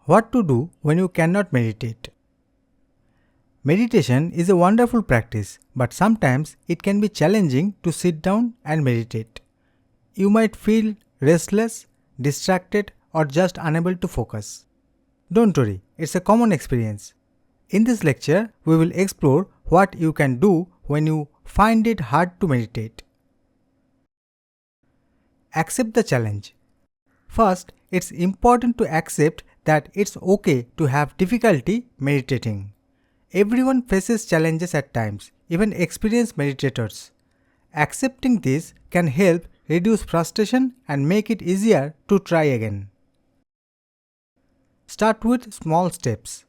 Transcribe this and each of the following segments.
What to do when you cannot meditate? Meditation is a wonderful practice, but sometimes it can be challenging to sit down and meditate. You might feel restless, distracted, or just unable to focus. Don't worry, it's a common experience. In this lecture, we will explore what you can do when you find it hard to meditate. Accept the challenge. First, it's important to accept that it's okay to have difficulty meditating. Everyone faces challenges at times, even experienced meditators. Accepting this can help reduce frustration and make it easier to try again. Start with small steps.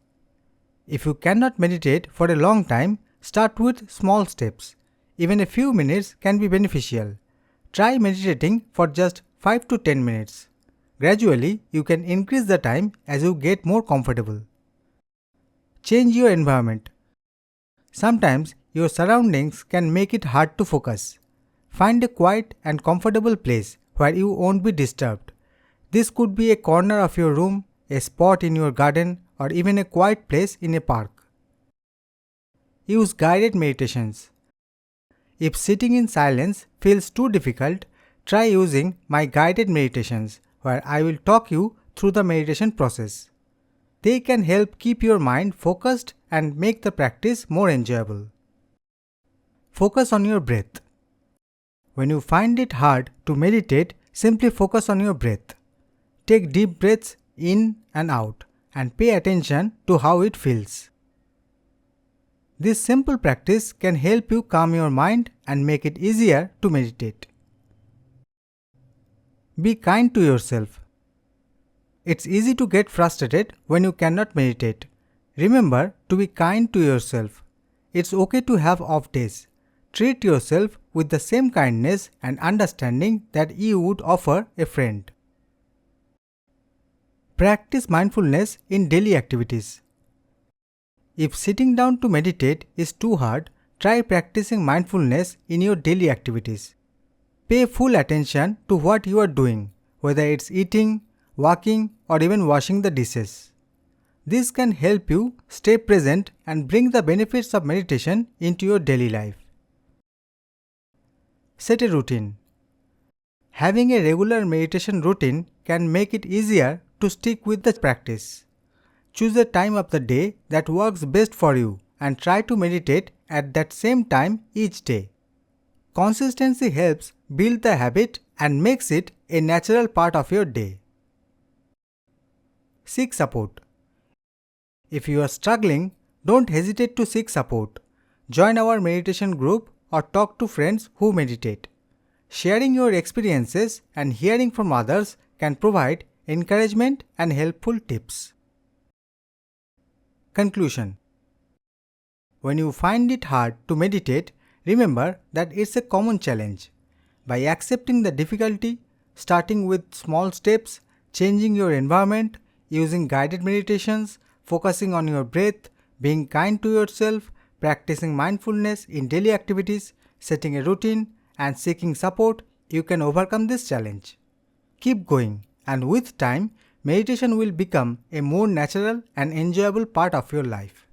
If you cannot meditate for a long time, start with small steps. Even a few minutes can be beneficial. Try meditating for just 5 to 10 minutes. Gradually, you can increase the time as you get more comfortable. Change your environment. Sometimes your surroundings can make it hard to focus. Find a quiet and comfortable place where you won't be disturbed. This could be a corner of your room, a spot in your garden, or even a quiet place in a park. Use guided meditations. If sitting in silence feels too difficult, try using my guided meditations, where I will talk you through the meditation process. They can help keep your mind focused and make the practice more enjoyable. Focus on your breath. When you find it hard to meditate, simply focus on your breath. Take deep breaths in and out and pay attention to how it feels. This simple practice can help you calm your mind and make it easier to meditate. Be kind to yourself. It's easy to get frustrated when you cannot meditate. Remember to be kind to yourself. It's okay to have off days. Treat yourself with the same kindness and understanding that you would offer a friend. Practice mindfulness in daily activities. If sitting down to meditate is too hard, try practicing mindfulness in your daily activities. Pay full attention to what you are doing, whether it's eating, walking, or even washing the dishes. This can help you stay present and bring the benefits of meditation into your daily life. Set a routine. Having a regular meditation routine can make it easier to stick with the practice. Choose a time of the day that works best for you and try to meditate at that same time each day. Consistency helps build the habit and makes it a natural part of your day. Seek support. If you are struggling, don't hesitate to seek support. Join our meditation group or talk to friends who meditate. Sharing your experiences and hearing from others can provide encouragement and helpful tips. Conclusion. When you find it hard to meditate, remember that it's a common challenge. By accepting the difficulty, starting with small steps, changing your environment, using guided meditations, focusing on your breath, being kind to yourself, practicing mindfulness in daily activities, setting a routine, and seeking support, you can overcome this challenge. Keep going, and with time, meditation will become a more natural and enjoyable part of your life.